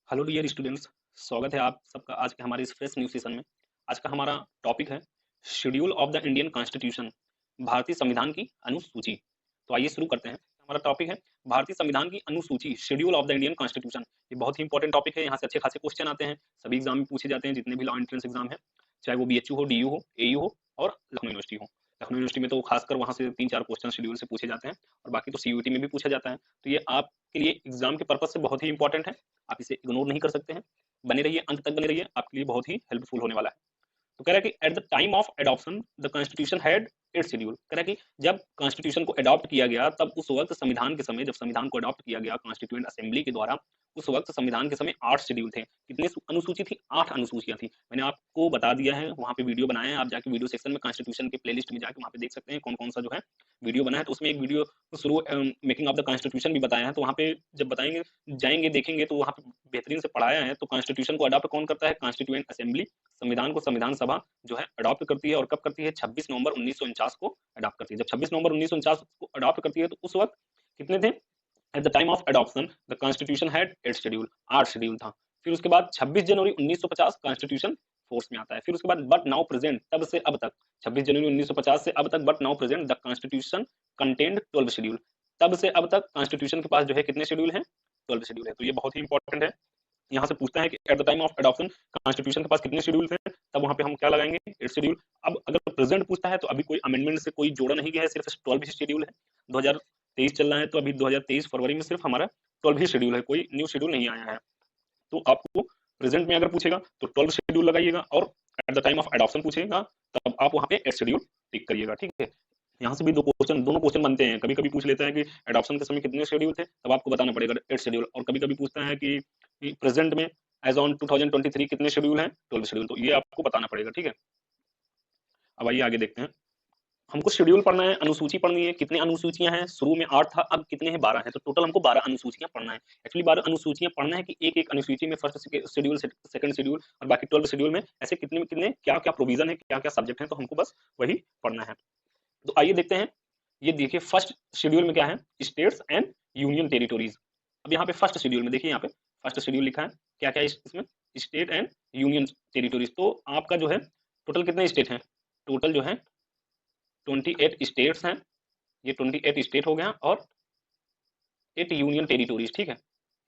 Hello dear students, स्वागत है आप सबका आज के हमारे इस फ्रेश न्यूज सेशन में। आज का हमारा टॉपिक है schedule of the Indian constitution, भारतीय संविधान की अनुसूची। तो आइए शुरू करते हैं। हमारा टॉपिक है भारतीय संविधान की अनुसूची, schedule of the Indian constitution. ये बहुत ही इंपॉर्टेंट टॉपिक है, यहाँ से अच्छे खासे क्वेश्चन आते हैं, सभी एग्जाम में पूछे जाते हैं, जितने भी लॉ एंट्रेंस एग्जाम है, चाहे वो BHU हो, DU हो, AU हो और लखनऊ यूनिवर्सिटी हो। लखनऊ यूनिवर्सिटी में तो खासकर वहाँ से 3-4 क्वेश्चन शेड्यूल से पूछे जाते हैं और बाकी तो CUET में भी पूछा जाता है। तो ये आपके लिए एग्जाम के पर्पज से बहुत ही इंपॉर्टेंट है, आप इसे इग्नोर नहीं कर सकते हैं। बने रहिए, अंत तक बने रहिए, आपके लिए बहुत ही हेल्पफुल होने वाला है। तो कह रहा है कि at the time of adoption the constitution had it's schedule. कह रहा है कि जब कॉन्स्टिट्यूशन को अडॉप्ट किया गया तब उस वक्त संविधान के समय, जब संविधान को अडॉप्ट किया गया कॉन्स्टिट्यूएंट असेंबली के द्वारा, उस वक्त संविधान के समय 8 शेड्यूल थे। कितने अनुसूची थी? 8 अनुसूचियां थी। मैंने आपको बता दिया है, वहां पे वीडियो बनाया है, आप जाके वीडियो सेक्शन में कॉन्स्टिट्यूशन के प्लेलिस्ट में जाके वहां पे देख सकते हैं कौन कौन सा जो है वीडियो बना है। तो उसमें एक वीडियो शुरू मेकिंग ऑफ द कॉन्स्टिट्यूशन भी बताया है, तो वहां पे जब बताएंगे जाएंगे देखेंगे तो वहां पे बेहतरीन से पढ़ाया है। तो कॉन्स्टिट्यूशन को अडॉप्ट कौन करता है? Constituent assembly. संविधान को संविधान सभा जो है अडॉप्ट करती है, और कब करती है? 26 नवंबर 1949 को अडॉप्ट करती है। जब 26 नवंबर 1949 को अडॉप्ट करती है तो उस वक्त कितने थे? At the time of adoption the constitution had 8 schedule, 8 schedule था। फिर उसके बाद 26 जनवरी 1950 कॉन्स्टिट्यूशन फोर्स में आता है। फिर उसके बाद बट नाउ प्रेजेंट, तब से अब तक, 26 जनवरी 1950 से अब तक, but now present the constitution contained 12 schedule. तब से अब तक कॉन्स्टिट्यूशन के पास जो है कितने शेड्यूल हैं? 12 शेड्यूल है। तो ये बहुत ही इंपॉर्टेंट है। यहाँ से पूछता है कि at the time of adoption constitution के पास कितने शेड्यूल थे, तब वहां पे हम क्या लगाएंगे? 8 शेड्यूल। अब अगर प्रेजेंट पूछता है तो अभी कोई अमेंडमेंट से कोई जोड़ा नहीं गया है, सिर्फ 12 शेड्यूल है। 2023 चल रहा है, तो अभी 2023 फरवरी में सिर्फ हमारा 12 शेड्यूल है, कोई न्यू शेड्यूल नहीं आया है। तो आपको प्रेजेंट में अगर पूछेगा तो 12 शेड्यूल लगाइएगा, और at the time of adoption पूछेगा तब आप वहां पे 8 शेड्यूल टिक करिएगा। ठीक है, यहाँ से भी दोनों क्वेश्चन बनते हैं। कभी कभी पूछ लेता है कि एडॉप्शन के समय कितने शेड्यूल थे, तब आपको बताना पड़ेगा 8 शेड्यूल। और कभी कभी पूछता है कि प्रेजेंट में एज ऑन 2023 कितने शेड्यूल हैं? 12 शेड्यूल। तो ये आपको बताना पड़ेगा। ठीक है, अब आइए आगे देखते हैं। हमको शेड्यूल पढ़ना है, अनुसूची पढ़नी है। कितने अनुसूचियां हैं? शुरू में 8 था, अब कितने हैं? 12 हैं। तो टोटल हमको 12 अनुसूचियां पढ़ना है। एक्चुअली 12 अनुसूचियां पढ़ना है कि एक एक अनुसूची में फर्स्ट शेड्यूल, सेकंड शेड्यूल और बाकी 12 शेड्यूल में ऐसे कितने कितने क्या क्या प्रोविजन है, क्या क्या सब्जेक्ट है, तो हमको बस वही पढ़ना है। तो आइए देखते हैं। ये देखिए फर्स्ट शेड्यूल में क्या है? States and union territories. अब यहाँ पे फर्स्ट शेड्यूल में देखिए, यहाँ पे फर्स्ट शेड्यूल लिखा है, क्या क्या है इसमें? State and union territories. तो आपका जो है टोटल कितने स्टेट हैं? टोटल जो है 28 स्टेट्स हैं, ये 28 स्टेट हो गया, और 8 यूनियन टेरिटोरीज। ठीक है,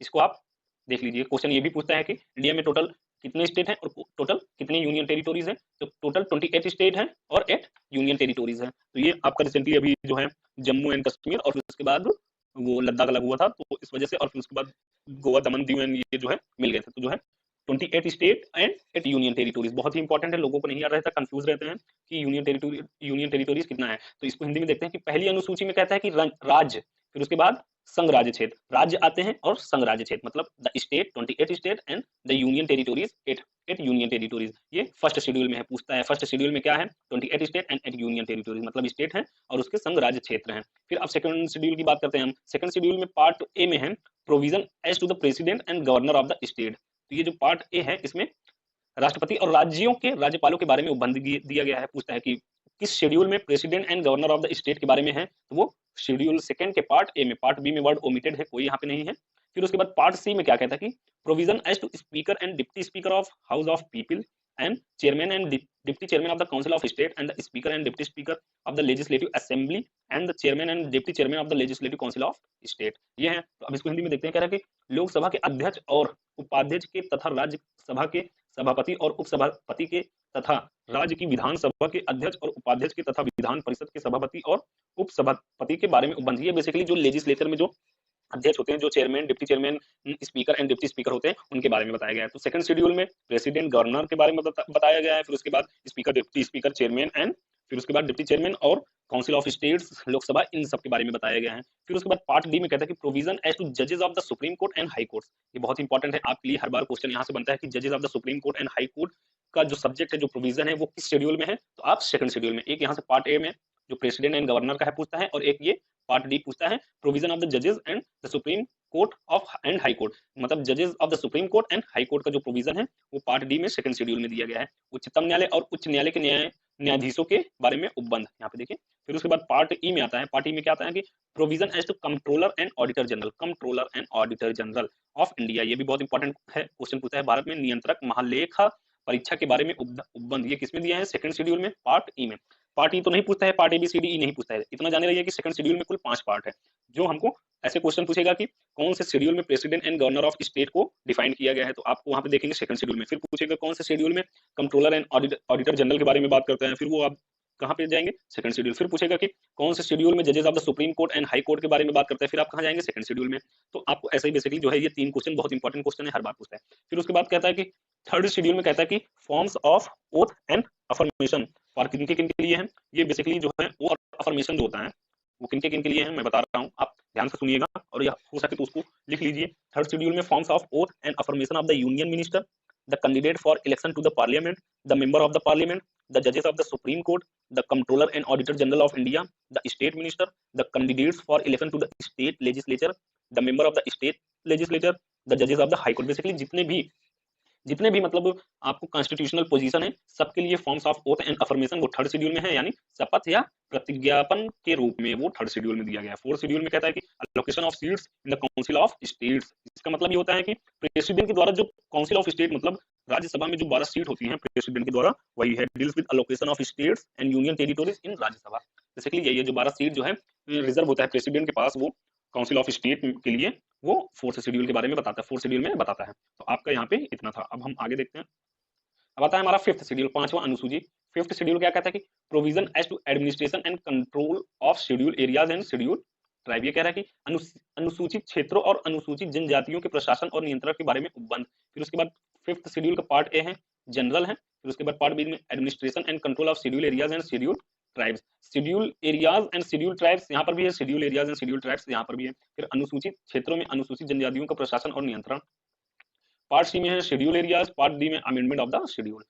इसको आप देख लीजिए। क्वेश्चन ये भी पूछता है कि इंडिया में टोटल कितने स्टेट हैं और टोटल कितने यूनियन टेरिटोरीज हैं। तो टोटल 28 स्टेट हैं और 8 यूनियन टेरिटोरीज हैं। तो ये आपका रिसेंटली अभी जो है जम्मू एंड कश्मीर, और फिर उसके बाद वो लद्दाख अलग हुआ था, तो इस वजह से, और फिर उसके बाद गोवा, दमन, दीव एंड ये जो है मिल गए थे। तो जो है 28 स्टेट एंड 8 यूनियन टेरिटोरीज। बहुत ही इंपॉर्टेंट है, लोगों को नहीं आ रहता, कंफ्यूज रहते हैं कि यूनियन टेरिटोरीज कितना है। तो इसको हिंदी में देखते हैं कि पहली अनुसूची में कहता है कि राज्य, फिर उसके बाद संघ राज्य क्षेत्र, राज्य आते हैं और संघ राज्य क्षेत्र, मतलब the state 28 state and the union territories 8 union territories. ये फर्स्ट शेड्यूल में है, पूछता है फर्स्ट शेड्यूल में क्या है? 28 स्टेट एंड 8 यूनियन टेरिटोरीज, मतलब स्टेट है और उसके संघ राज्य क्षेत्र हैं। फिर अब सेकंड शेड्यूल की बात करते हैं हम। सेकंड शेड्यूल में पार्ट ए में है provision as to the president and governor of the state. तो ये जो पार्ट ए है, इसमें राष्ट्रपति और राज्यों के राज्यपालों के बारे में उपबंध दिया गया है। पूछता है कि किस शेड्यूल में president and governor of the state के बारे में है, तो वो शेड्यूल सेकंड के पार्ट ए में। पार्ट बी में वर्ड ओमिटेड है, कोई यहाँ पे नहीं है। फिर उसके बाद पार्ट सी में क्या कहता है कि provision as to speaker and deputy speaker of house of people and chairman and deputy chairman of the council of state and the speaker and deputy speaker of the legislative assembly and the chairman and deputy chairman of the legislative council of state. ये है। तो अब इसको हिंदी में देखते हैं। कह रहा है कि लोकसभा के अध्यक्ष और उपाध्यक्ष के तथा राज्यसभा के सभापति और उपसभापति के तथा राज्य की विधानसभा के अध्यक्ष और उपाध्यक्ष के तथा विधान परिषद के सभापति और उपसभापति के बारे में उपबंध। ये बेसिकली जो लेजिस्लेचर में जो अध्यक्ष होते हैं, जो chairman, deputy chairman, speaker and deputy speaker होते हैं, उनके बारे में बताया गया है। तो सेकंड शेड्यूल में प्रेसिडेंट, गवर्नर के बारे में बताया गया है। फिर उसके बाद speaker, deputy speaker, chairman and फिर उसके बाद डिप्टी चेयरमैन और काउंसिल ऑफ स्टेट्स, लोकसभा, इन सब के बारे में बताया गया है। फिर उसके बाद पार्ट डी में कहता है कि प्रोविजन एज टू जजेस of the supreme court and high court. ये बहुत इंपॉर्टेंट है आपके लिए, हर बार क्वेश्चन यहाँ से बनता है कि जजेस of the supreme court and high court का जो सब्जेक्ट है, जो प्रोविजन है, वो किस शेड्यूल में है। तो आप सेकंड शेड्यूल में, एक यहाँ से पार्ट ए में जो प्रेसिडेंट एंड गवर्नर का है पूछता है, और एक ये पार्ट डी पूछता है प्रोविजन ऑफ द जजेस and the supreme court of and high court, मतलब जजेस of the supreme court and high court का जो प्रोविजन है वो पार्ट डी में सेकंड शेड्यूल में दिया गया है। उच्चतम न्यायालय और उच्च न्यायालय के न्यायाधीशों के बारे में उपबंध, यहाँ पे देखिए। फिर उसके बाद पार्ट ई में आता है, पार्ट ई में क्या आता है कि provision as to controller and auditor general, controller and auditor general of India, ये भी बहुत इंपॉर्टेंट है, क्वेश्चन पूछा है। भारत में नियंत्रक महालेखा परीक्षा के बारे में उपबंध, ये किसमें दिया है, सेकंड शेड्यूल में, पार्ट ई में। पार्ट ई तो नहीं पूछता है, part A B C D E नहीं पूछता है, इतना जाने रहिए कि सेकंड शेड्यूल में कुल 5 पार्ट है। जो हमको ऐसे क्वेश्चन पूछेगा कि कौन से शेड्यूल में president and governor of state को डिफाइन किया गया है, तो आपको वहां पे देखेंगे सेकंड शेड्यूल में। फिर पूछेगा कौन से शेड्यूल में कंट्रोलर एंड ऑडिटर जनरल के बारे में बात करते हैं, फिर वो आप कहाँ पे जाएंगे, सेकंड शेड्यूल। फिर पूछेगा कि कौन से शेड्यूल में जजेस of the supreme court and high court के बारे में बात करते हैं, फिर आप कहाँ जाएंगे, सेकंड शेड्यूल में। तो आपको ऐसे ही बेसिकली जो है ये 3 क्वेश्चन बहुत इंपॉर्टेंट क्वेश्चन है, हर बार पूछता है। फिर उसके बाद कहता है कि थर्ड शेड्यूल में कहता है कि forms of oath and affirmation for किनके किनके लिए है, ये बेसिकली जो है ओथ अफर्मेशन जो होता है वो किनके किनके लिए है मैं बता रहा हूँ, आप ध्यान से सुनिएगा और या हो सके तो उसको लिख लीजिए। थर्ड शेड्यूल में forms of oath and affirmation of the union minister, the candidate for election to the parliament, the member of the parliament, the judges of the Supreme Court, the Comptroller and Auditor General of India, the State Minister, the candidates for election to the State Legislature, the member of the State Legislature, the judges of the High Court। Basically जितने भी मतलब आपको constitutional position है सबके लिए forms of oath and affirmation वो third schedule में है, यानी शपथ या प्रतिज्ञापन के रूप में वो थर्ड शेड्यूल में दिया गया है। फोर्थ शेड्यूल में कहता है कि allocation of seats in the council of states, इसका मतलब ये होता है कि प्रेसिडेंट के द्वारा जो काउंसिल ऑफ स्टेट मतलब राज्यसभा में जो 12 सीट होती हैं प्रेसिडेंट के द्वारा, वही है deals with allocation of states and union territories in Rajya Sabha. Basically ये जो 12 सीट जो है रिजर्व होता है प्रेसिडेंट के पास, वो काउंसिल ऑफ स्टेट के लिए वो फोर्थ शेड्यूल के बारे में बताता है, फोर्थ शेड्यूल में बताता है। तो आपका यहाँ पे इतना था। अब हम आगे देखते हैं। अब आता है हमारा फिफ्थ शेड्यूल, 5वां अनुसूची। फिफ्थ शेड्यूल क्या कहता है कि provision as to administration and control of schedule areas and schedule tribe, ये कह रहा है कि अनुसूचित क्षेत्रों और अनुसूचित जनजातियों के प्रशासन और नियंत्रण के बारे में उपबंध। फिर उसके बाद फिफ्थ शेड्यूल का पार्ट ए है जनरल है, फिर उसके बाद पार्ट बी में administration and control of schedule areas and schedule tribes, schedule areas and schedule tribes यहाँ पर भी है, schedule areas and schedule tribes यहाँ पर भी है। फिर अनुसूचित क्षेत्रों में अनुसूचित जनजातियों का प्रशासन और नियंत्रण, पार्ट सी में है शेड्यूल एरियाज, पार्ट डी में अमेंडमेंट ऑफ द शेड्यूल,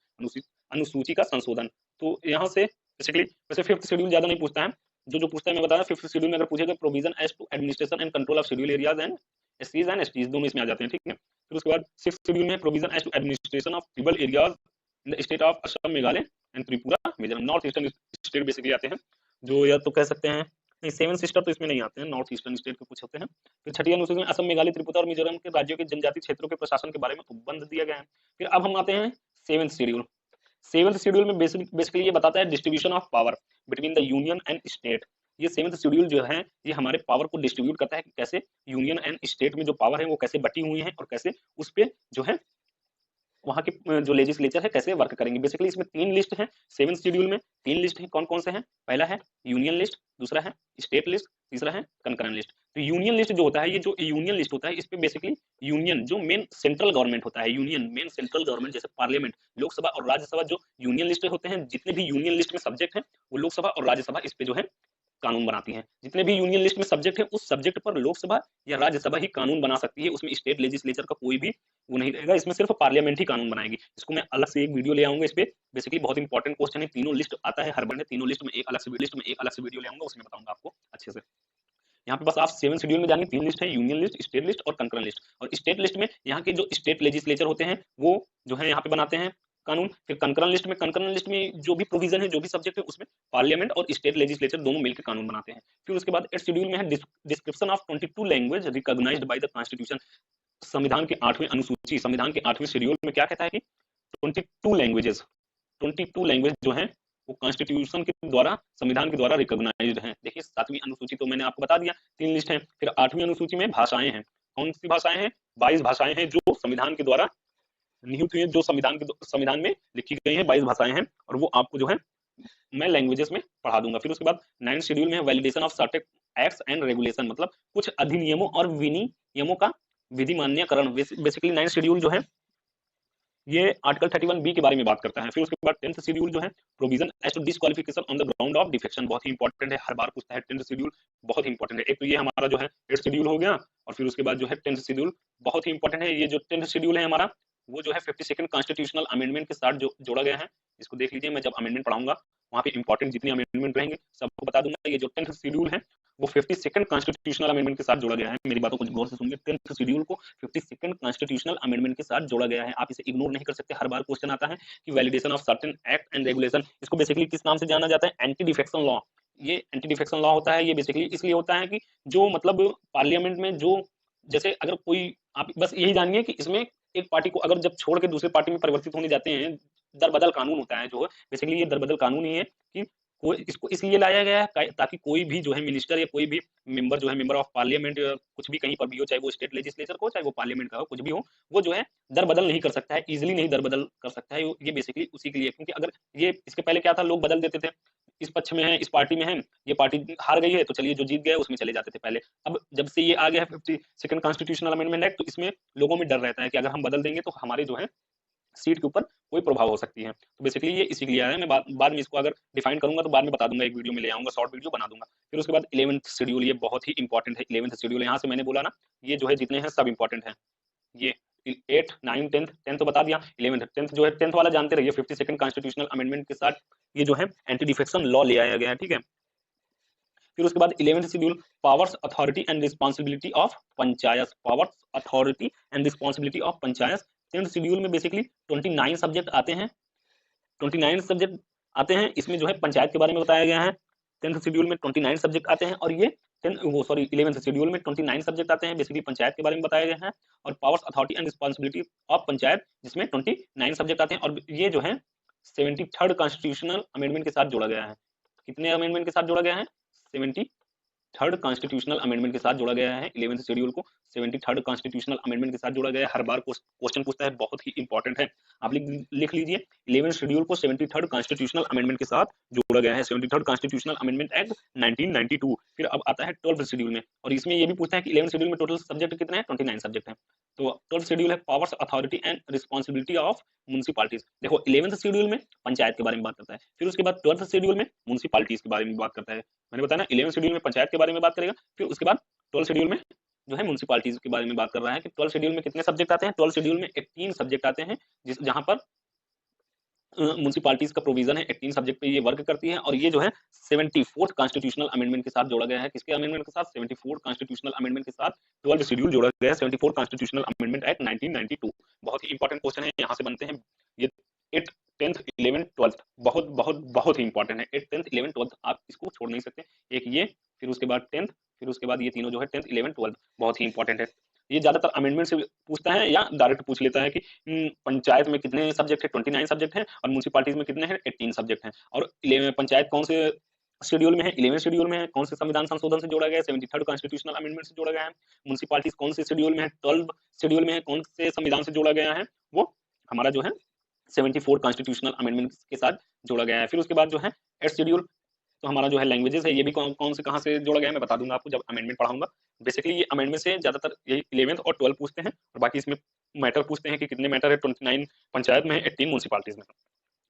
अनुसूची का संशोधन। तो यहाँ से बेसिकली वैसे फिफ्थ शेड्यूल ज्यादा नहीं पूछता है, जो पूछता है मैं बता रहा हूँ। फिफ्थ शेड्यूल में अगर पूछेगा provision as to administration and control of schedule areas and एससीज एंड एसटीज, दोनों इसमें आ जाते हैं, ठीक है। फिर उसके बाद सिक्स्थ शेड्यूल में provision as to administration of tribal areas in the state of Assam, Meghalaya and Tripura, Mizoram, north eastern state basically आते हैं, जो या तो कह सकते हैं नहीं, सेवन सिस्टर तो इसमें नहीं आते हैं, नॉर्थ ईस्टर्न स्टेट के कुछ होते हैं। फिर छठी अनुसूची में असम, मेघालय, त्रिपुरा और मिजोरम के राज्यों के जनजातीय क्षेत्रों के प्रशासन के बारे में उपबंध दिया गया है। फिर अब हम आते हैं सेवेंथ शेड्यूल। सेवेंथ शेड्यूल में बेसिकली ये बताता है distribution of power between the union and state. ये सेवेंथ शेड्यूल जो है ये हमारे पावर को डिस्ट्रीब्यूट करता है कि कैसे यूनियन एंड स्टेट में जो पावर है वो कैसे बटी हुई है और कैसे उस पर जो है वहां के जो लेजिस्लेचर है कैसे वर्क करेंगे। बेसिकली इसमें 3 लिस्ट है, सेवेंथ शेड्यूल में 3 लिस्ट है, कौन कौन से हैं, पहला है यूनियन लिस्ट, दूसरा है स्टेट लिस्ट, तीसरा है कंकरेंट लिस्ट। तो यूनियन लिस्ट जो होता है, ये जो यूनियन लिस्ट होता है इस पे बेसिकली यूनियन जो मेन सेंट्रल गवर्नमेंट होता है, यूनियन मेन सेंट्रल गवर्नमेंट जैसे पार्लियामेंट, लोकसभा और राज्यसभा, जो यूनियन लिस्ट होते हैं, जितने भी यूनियन लिस्ट में सब्जेक्ट है वो लोकसभा और राज्यसभा इस पे जो है कानून बनाती है। जितने भी यूनियन लिस्ट में सब्जेक्ट है उस सब्जेक्ट पर लोकसभा या राज्यसभा ही कानून बना सकती है, उसमें स्टेट लेजिस्लेचर का कोई भी वो नहीं रहेगा, इसमें सिर्फ पार्लियामेंट ही कानून बनाएगी। इसको मैं अलग से एक वीडियो ले आऊंगा, इस पे बेसिकली बहुत इंपॉर्टेंट क्वेश्चन है, तीनों लिस्ट आता है हर बार में, तीनों लिस्ट में एक अलग से वीडियो ले आऊंगा, उसमें बताऊंगा आपको अच्छे से। यहाँ पे बस आप 7 शेड्यूल में जानिए 3 लिस्ट है, यूनियन लिस्ट, स्टेट लिस्ट और कंकरेंट लिस्ट। और स्टेट लिस्ट में यहाँ के जो स्टेट लेजिस्लेचर होते हैं वो जो है यहाँ पे बनाते हैं कानून। फिर कंकरेंट लिस्ट में जो भी प्रोविजन है, जो भी सब्जेक्ट है, उसमें पार्लियामेंट और स्टेट लेजिस्लेचर दोनों मिलकर कानून बनाते हैं। फिर उसके बाद 8 शेड्यूल में है description of 22 language recognised by the constitution. संविधान के 8वें अनुसूची, संविधान के 8वें शेड्यूल में क्या कहता है कि 22 लैंग्वेज जो है वो कॉन्स्टिट्यूशन के द्वारा, संविधान के द्वारा रिकॉग्नाइज्ड हैं। देखिए 7वीं अनुसूची तो मैंने आपको बता दिया, 3 लिस्ट है। फिर 8वीं अनुसूची में भाषाएं हैं, कौन सी भाषाएं हैं, 22 भाषाएं हैं जो संविधान के द्वारा निहित हुई है, जो संविधान में लिखी गई है, 22 भाषाएं हैं और वो आपको जो है मैं लैंग्वेजेस में पढ़ा दूंगा। फिर उसके बाद 9th शेड्यूल में validation of certain acts and regulation, मतलब कुछ अधिनियमों और विनियमों का विधि मान्यकरण। बेसिकली 9th शेड्यूल जो है ये आर्टिकल 31B के बारे में बात करता है। फिर उसके बाद 10th शेड्यूल जो है provision as to disqualification on the ground of defection, बहुत ही इंपॉर्टेंट है, हर बार पूछता है 10th शेड्यूल, बहुत ही इंपॉर्टेंट है। एक तो ये हमारा जो है 8th शेड्यूल हो गया और फिर उसके बाद जो है 10th शेड्यूल बहुत ही इंपॉर्टेंट है। ये जो 10th शेड्यूल है हमारा वो जो है 52nd कॉन्स्टिट्यूशनल अमेंडमेंट के साथ जोड़ा गया है, इसको देख लीजिए, मैं जब अमेंडमेंट पढ़ाऊंगा वहाँ पे इंपॉर्टेंट जितने अमेंडमेंट रहेंगे सबको बता दूंगा। ये जो 10th शेड्यूल है वो 52nd कॉन्स्टिट्यूशनल अमेंडमेंट के साथ जोड़ा गया है। मेरी बातों को गौर से सुनिए, 10th शेड्यूल को 52nd कॉन्स्टिट्यूशनल अमेंडमेंट के साथ जोड़ा गया है। आप इसे इग्नोर नहीं कर सकते। हर बार क्वेश्चन आता है कि validation of certain act and regulation, इसको बेसिकली किस नाम से जाना जाता है? Anti defection law. ये एंटी डिफेक्शन लॉ होता है, ये बेसिकली इसलिए होता है कि जो मतलब पार्लियामेंट में जो, जैसे अगर कोई, आप बस यही जानिए कि इसमें एक पार्टी को अगर जब छोड़ के दूसरे पार्टी में परिवर्तित होने जाते हैं, दरबदल कानून होता है जो है, बेसिकली ये दरबदल कानून ही है कि कोई, इसको इसलिए लाया गया है ताकि कोई भी जो है मिनिस्टर या कोई भी मेंबर जो है, मेंबर ऑफ पार्लियामेंट, कुछ भी कहीं पर भी हो, चाहे वो स्टेट लेजिस्लेचर को, चाहे वो पार्लियामेंट का हो, कुछ भी हो, वो जो है दरबदल नहीं कर सकता है, इजीली नहीं दरबदल कर सकता है। ये बेसिकली उसी के लिए, क्योंकि अगर ये इसके पहले क्या था, लोग बदल देते थे, इस पक्ष में है, इस पार्टी में है, ये पार्टी हार गई है तो चलिए जो जीत गया उसमें चले जाते थे पहले। अब जब से ये आ गया है 52nd कॉन्स्टिट्यूशनल अमेंडमेंट एक्ट, तो इसमें लोगों में डर रहता है कि अगर हम बदल देंगे तो हमारे जो है सीट के ऊपर कोई प्रभाव हो सकती है। तो बेसिकली ये इसी के लिए आया है। मैं बाद में इसको अगर डिफाइन करूंगा तो बाद में बता दूंगा, एक वीडियो में ले आऊंगा, शॉर्ट वीडियो बना दूंगा। फिर उसके बाद 11th शेड्यूल, ये बहुत ही इंपॉर्टेंट है। 11th शेड्यूल, यहाँ से मैंने बोला ना, ये जो है जितने हैं सब इंपॉर्टेंट है। ये 8, 9, 10 तो बता दिया, 11th 10th जो है, 10th वाला जानते रहिए। 52nd कॉन्स्टिट्यूशनल अमेंडमेंट के साथ ये जो है एंटी डिफेक्शन लॉ ले आया गया है, ठीक है। फिर उसके बाद 11th schedule, powers, authority and responsibility of panchayat, powers, authority and responsibility of panchayat. 10th schedule में बेसिकली 29 सब्जेक्ट आते हैं, 29 सब्जेक्ट आते हैं। इसमें जो है पंचायत के बारे में बताया गया है। 10th शेड्यूल में 29 सब्जेक्ट आते हैं, और ये 11th शेड्यूल में 29 सब्जेक्ट आते हैं, बेसिकली पंचायत के बारे में बताया गया है। और powers, authority and responsibility of panchayat, जिसमें 29 सब्जेक्ट आते हैं, और ये जो है 73rd कॉन्स्टिट्यूशनल अमेंडमेंट के साथ जोड़ा गया है। कितने अमेंडमेंट के साथ जोड़ा गया है? 73rd कॉन्स्टिट्यूशनल अमेंडमेंट के साथ जोड़ा गया है। 11th शेड्यूल को 73rd कॉन्स्टिट्यूशनल अमेंडमेंट के साथ जोड़ा गया है। हर बार क्वेश्चन पूछता है, बहुत ही इंपॉर्टेंट है, आप लिख लीजिए। 11th शेड्यूल को 73rd कॉन्स्टिट्यूशनल अमेंडमेंट के साथ जोड़ा गया है, 73rd कॉन्स्टिट्यूशनल अमेंडमेंट एक्ट 1992। फिर अब आता है 12th शेड्यूल में, और इसमें ये भी पूछता है कि 11th शेड्यूल में टोटल सब्जेक्ट कितने हैं? 29 सब्जेक्ट हैं। तो 12th शेड्यूल है powers, authority and responsibility of municipalities. देखो 11th शेड्यूल में पंचायत के बारे में बात करता है, फिर उसके बाद 12th शेड्यूल में म्युनिसिपैलिटीज के बारे में बात करता है। मैंने बताया ना, 11th शेड्यूल में पंचायत के बारे में बात करेगा, फिर उसके बाद 12th शेड्यूल में जो है म्युनिसिपैलिटीज के बारे में बात कर रहा है कि 12th शेड्यूल में कितने सब्जेक्ट आते हैं। 12th शेड्यूल में 18 सब्जेक्ट आते हैं, जहां पर म्युनिसिपैलिटीज का प्रोविजन है, 18 सब्जेक्ट पे ये वर्क करती है। और ये जो है 74th कॉन्स्टिट्यूशनल अमेंडमेंट के साथ जोड़ा गया है। किसके अमेंडमेंट के साथ? 74th कॉन्स्टिट्यूशनल अमेंडमेंट के साथ 12th शेड्यूल जोड़ा गया है, 74th कॉन्स्टिट्यूशनल अमेंडमेंट एक्ट 1992। बहुत ही इंपॉर्टेंट क्वेश्चन है, यहाँ से बनते हैं ये 8th, 10th, 11th, 12th, बहुत बहुत बहुत ही इंपॉर्टेंट है। 8th, 10th, 11th, 12th, आप इसको छोड़ नहीं सकते। एक ये, फिर उसके बाद 10th, फिर उसके बाद ये तीनों जो है 10th, 11th, 12th, बहुत ही इंपॉर्टेंट है। ये ज्यादातर अमेंडमेंट से पूछता है या डायरेक्ट पूछ लेता है कि पंचायत में कितने सब्जेक्ट है? 29 सब्जेक्ट है, और म्युनिसिपैलिटीज में कितने हैं? 18 सब्जेक्ट हैं। और पंचायत कौन से शेड्यूल में है? 11th शेड्यूल में है। कौन से संविधान संशोधन से जोड़ा गया है? 73rd कॉन्स्टिट्यूशनल अमेंडमेंट से जोड़ा गया है। म्युनिसिपैलिटीज कौन से शेड्यूल में है? 12 शेड्यूल में है। कौन से संविधान से जोड़ा गया है? वो हमारा जो है 74 कॉन्स्टिट्यूशनल अमेंडमेंट के साथ जोड़ा गया है। फिर उसके बाद जो है 8th शेड्यूल, तो हमारा जो है लैंग्वेजेस है, ये भी कौन कौन से कहाँ से जोड़ा गया है मैं बता दूंगा आपको जब अमेंडमेंट पढ़ाऊंगा। बेसिकली ये अमेंडमेंट से ज्यादातर यही 11th और 12 पूछते हैं, और बाकी इसमें मैटर पूछते हैं कि कितने मैटर है। 29 पंचायत में है, 18 म्युनिसिपैलिटीज में।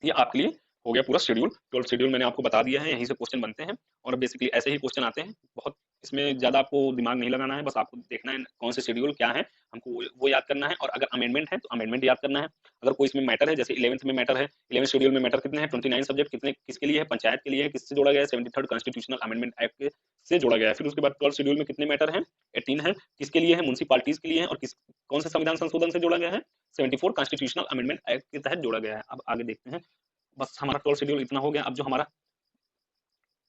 ये आपके लिए हो गया पूरा शेड्यूल। 12th शेड्यूल मैंने आपको बता दिया है, यहीं से क्वेश्चन बनते हैं, और बेसिकली ऐसे ही क्वेश्चन आते हैं। बहुत इसमें ज्यादा आपको दिमाग नहीं लगाना है, बस आपको देखना है कौन से शेड्यूल क्या है, हमको वो याद करना है। और अगर अमेंडमेंट है तो अमेंडमेंट याद करना है। अगर कोई इसमें मैटर है, जैसे 11th में मैटर है, 11th शेड्यूल में मैटर कितने हैं? 29 सब्जेक्ट। कितने किसके लिए है? पंचायत के लिए है। किससे जोड़ा गया है? 73rd कॉन्स्टिट्यूशनल अमेंडमेंट एक्ट से जोड़ा गया है। फिर उसके बाद 12th शेड्यूल में कितने मैटर हैं? 18 है। किसके लिए है? म्युनिसिपैलिटीज के लिए है। और कौन से संविधान संशोधन से जोड़ा गया है? 74 कॉन्स्टिट्यूशनल अमेंडमेंट एक्ट के तहत जोड़ा गया है। अब आगे देखते हैं। बस हमारा 12th शेड्यूल इतना हो गया। अब जो हमारा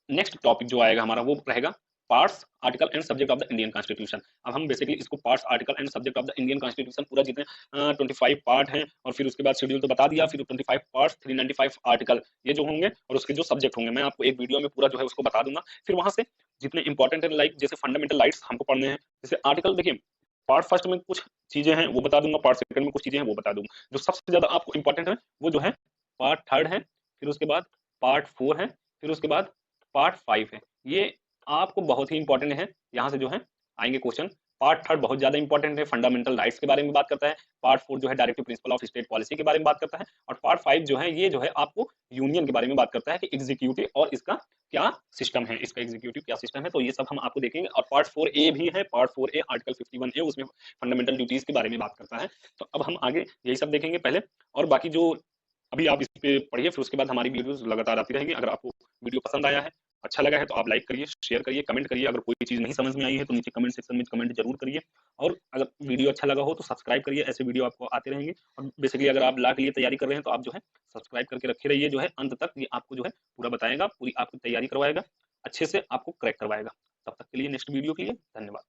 नेक्स्ट टॉपिक जो आएगा हमारा, वो रहेगा parts, article and subject of the Indian constitution. अब हम बेसिकली इसको parts, article and subject of the Indian constitution पूरा जितने 25 पार्ट हैं, और फिर उसके बाद शेड्यूल तो बता दिया, फिर 25 पार्ट्स, 395 आर्टिकल, ये जो होंगे, और उसके जो सब्जेक्ट होंगे मैं आपको एक वीडियो में पूरा जो है उसको बता दूंगा। फिर वहां से जितने इंपॉर्टेंट है, लाइक जैसे फंडामेंटल राइट्स हमको पढ़ने हैं, जैसे आर्टिकल, देखिए पार्ट फर्स्ट में कुछ चीजें हैं वो बता दूंगा, पार्ट सेकंड में कुछ चीजें हैं वो बता दूंगा। जो सबसे ज्यादा आपको इंपॉर्टेंट है वो जो है पार्ट थर्ड है, फिर उसके बाद पार्ट 4 है, फिर उसके बाद पार्ट 5 है। ये आपको बहुत ही इंपॉर्टेंट है, यहाँ से जो है आएंगे क्वेश्चन। पार्ट थर्ड बहुत ज्यादा इंपॉर्टेंट है, फंडामेंटल राइट्स के बारे में बात करता है। पार्ट 4 जो है directive principle of state policy के बारे में बात करता है। और पार्ट 5 जो है ये जो है आपको यूनियन के बारे में बात करता है कि एग्जीक्यूटिव और इसका क्या सिस्टम है, इसका एग्जीक्यूटिव क्या सिस्टम है, तो ये सब हम आपको देखेंगे। और पार्ट 4A भी है, पार्ट 4A आर्टिकल 51A, उसमें फंडामेंटल ड्यूटीज के बारे में बात करता है। तो अब हम आगे यही सब देखेंगे पहले, और बाकी जो अभी आप इस पे पढ़िए, फिर उसके बाद हमारी वीडियोस लगातार आती रहेंगी। अगर आपको वीडियो पसंद आया है अच्छा लगा है तो आप लाइक करिए, शेयर करिए, कमेंट करिए। अगर कोई चीज़ नहीं समझ में आई है तो नीचे कमेंट सेक्शन में कमेंट जरूर करिए। और अगर वीडियो अच्छा लगा हो तो सब्सक्राइब करिए, ऐसे वीडियो आपको आते रहेंगे। और बेसिकली अगर आप लॉ के लिए तैयारी कर रहे हैं तो आप जो है सब्सक्राइब करके रखे रहिए, जो है अंत तक ये आपको जो है पूरा बताएगा, पूरी आपकी तैयारी करवाएगा, अच्छे से आपको क्रैक करवाएगा। तब तक के लिए नेक्स्ट वीडियो के लिए धन्यवाद।